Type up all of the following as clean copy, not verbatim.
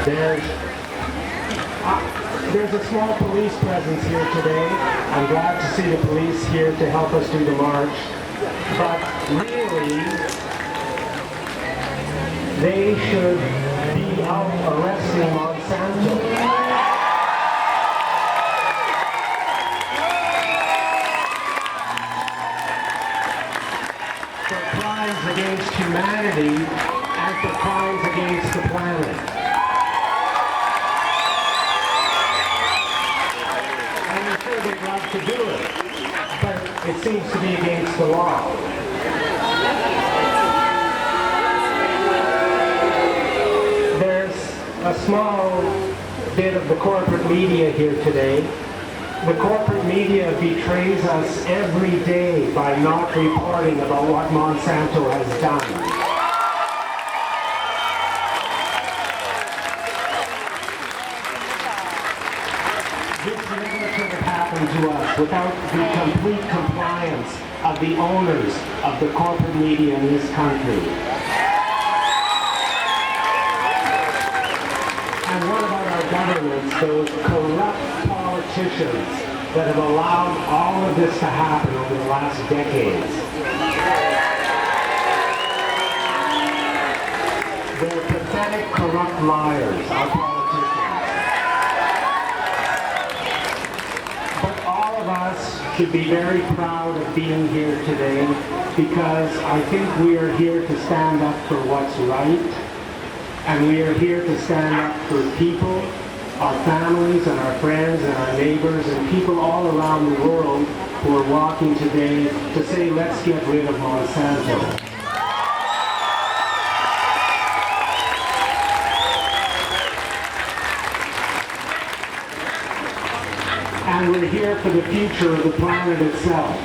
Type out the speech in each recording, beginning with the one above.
There's there's a small police presence here today. I'm glad to see the police here to help us do the march. But really, they should be out arresting Monsanto. For crimes against humanity and for crimes against the planet. And I'm sure they'd love to do it, but it seems to be against the law. There's a small bit of the corporate media here today. The corporate media betrays us every day by not reporting about what Monsanto has done. This never could have happened to us without the complete compliance of the owners of the corporate media in this country. And what about our governments, those corrupt politicians that have allowed all of this to happen over the last decades? They're pathetic, corrupt liars, our politicians. But all of us should be very proud of being here today because I think we are here to stand up for what's right. And we are here to stand up for people, our families and our friends and our neighbors and people all around the world who are walking today to say, let's get rid of Monsanto. And we're here for the future of the planet itself.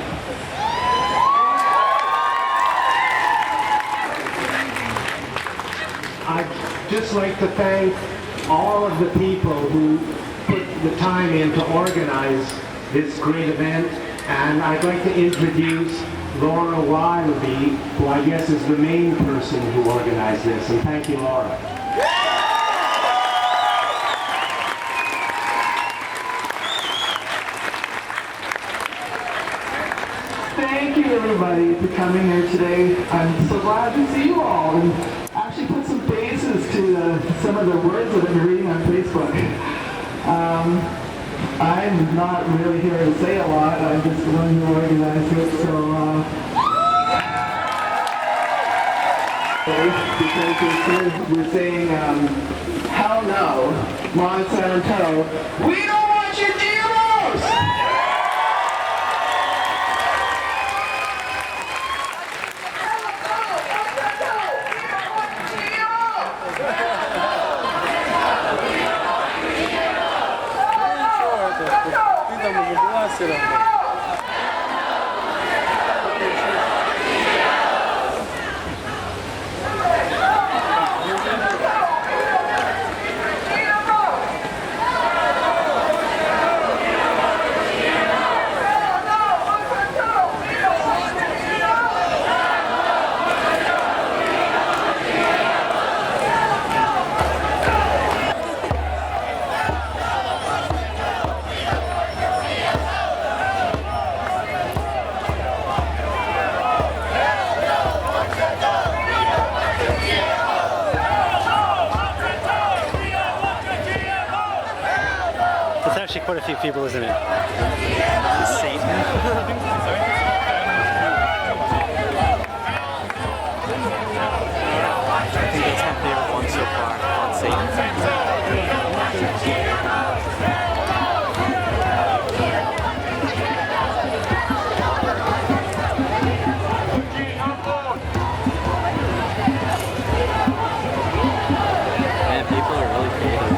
I'd just like to thank all of the people who put the time in to organize this great event. And I'd like to introduce Laura Wiley, who I guess is the main person who organized this. And thank you, Laura. Thank you, everybody, for coming here today. I'm so glad to see you all and actually put some faces to some of the words that I've been reading on Facebook. I'm not really here to say a lot. I'm just the one who organized it, so because we're saying, hell no, Monsanto, we don't want your GMOs! It's actually quite a few people, isn't it? Satan. I think that's my favorite one so far, on Satan. Man, people are really creative.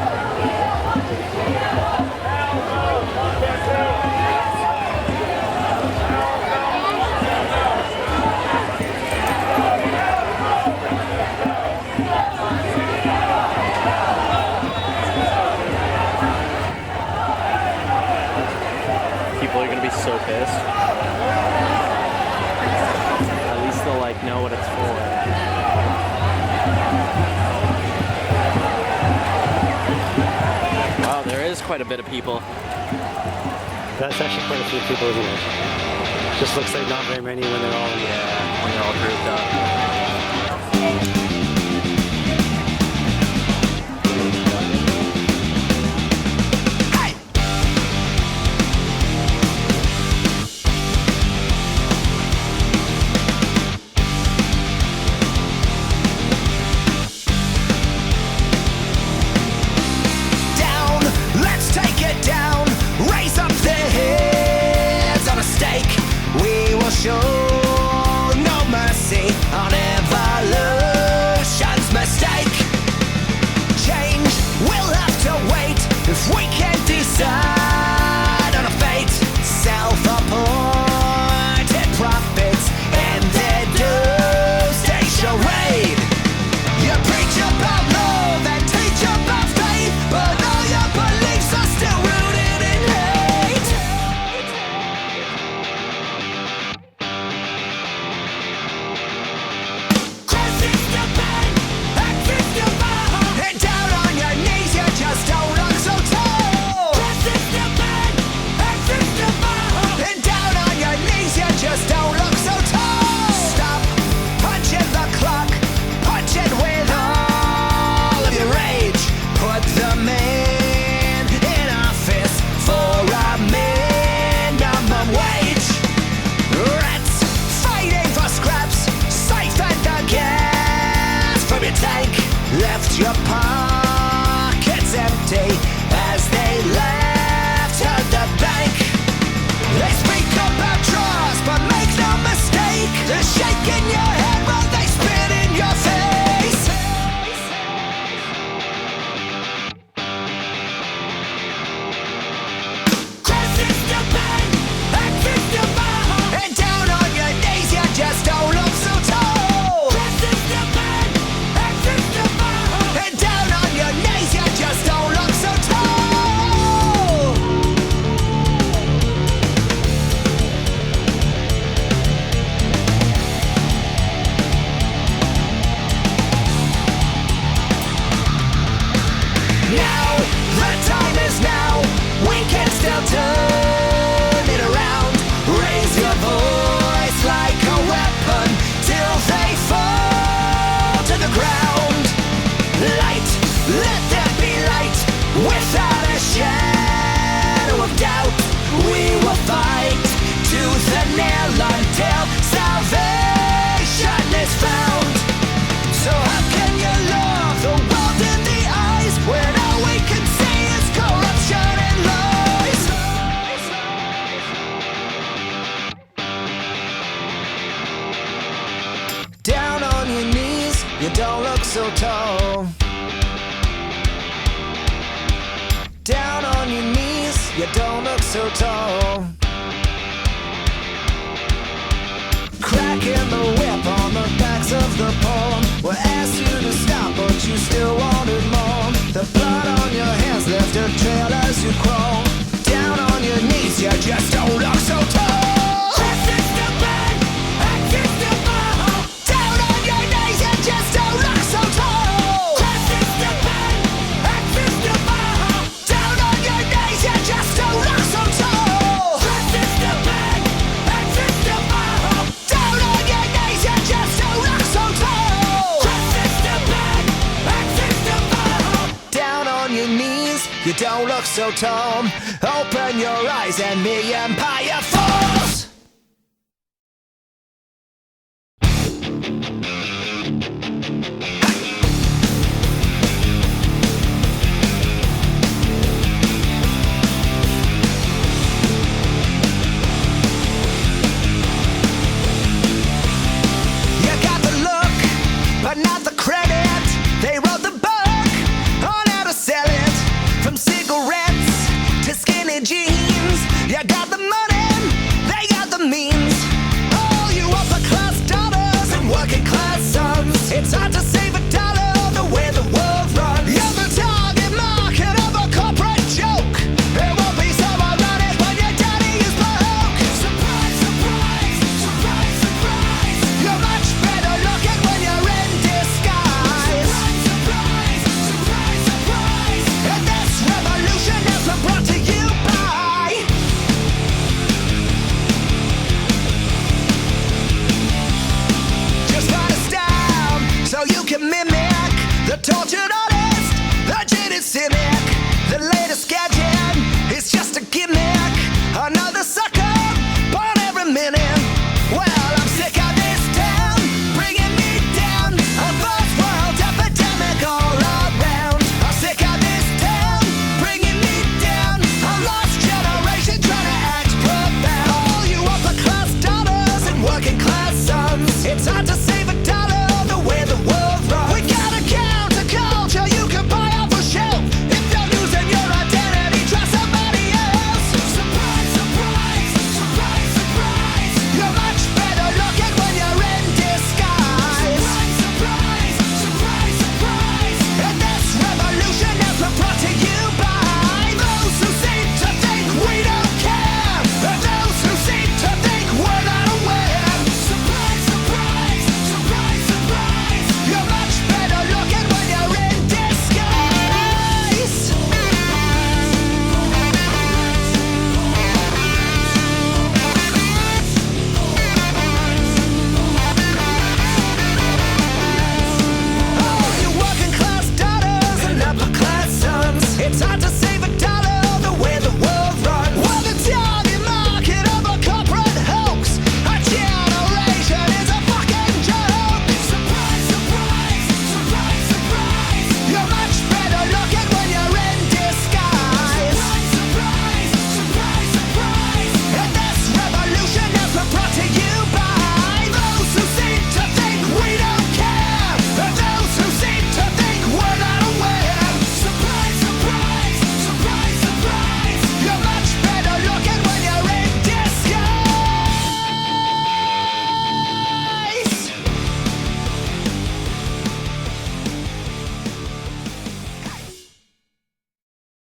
quite a bit of people. That's actually quite a few people, isn't it? Just looks like not very many when they're all in. Yeah, when they're all grouped up. Show no mercy on evolution's mistake. Change will have to wait if we can't decide on a fate. Self-appointed prophets and their doomsday charade. You preach about love and teach about faith, but all your beliefs are still rooted in hate. Left your pockets empty as they left at the bank. They speak about trust, but make no mistake, they're shaking your head while they spit in your face. Cross is the pen, X is the bar, and down on your knees you just don't look so tall. Cross is the pen, X is the bar, and down on your knees you just don't look so tall. Now, the time is now, we can still turn it around. Raise your voice like a weapon till they fall to the ground. Light, let there be light, without a shadow of doubt. We will fight tooth and nail until salvation is found. So how can you love the world in the eyes when all we can see is corruption and lies? Down on your knees, you don't look so tall. Down on your knees, you don't look so tall. Cracking the whip on the backs of the poor. We asked you to stop, but you still wanted more. The blood on your hands left a trail as you crawl. Down on your knees, you just don't look so tall. Down on your knees, you just don't look so tall. Down on your knees, you just don't look so tall. Down on your knees, you just don't look so tall. Down on your knees, you don't look so tall. Open your eyes and the empire falls. You got the look, but not the credit. They wrote the book on how to sell it. From cigarettes to skinny jeans. You got the money, It's hard to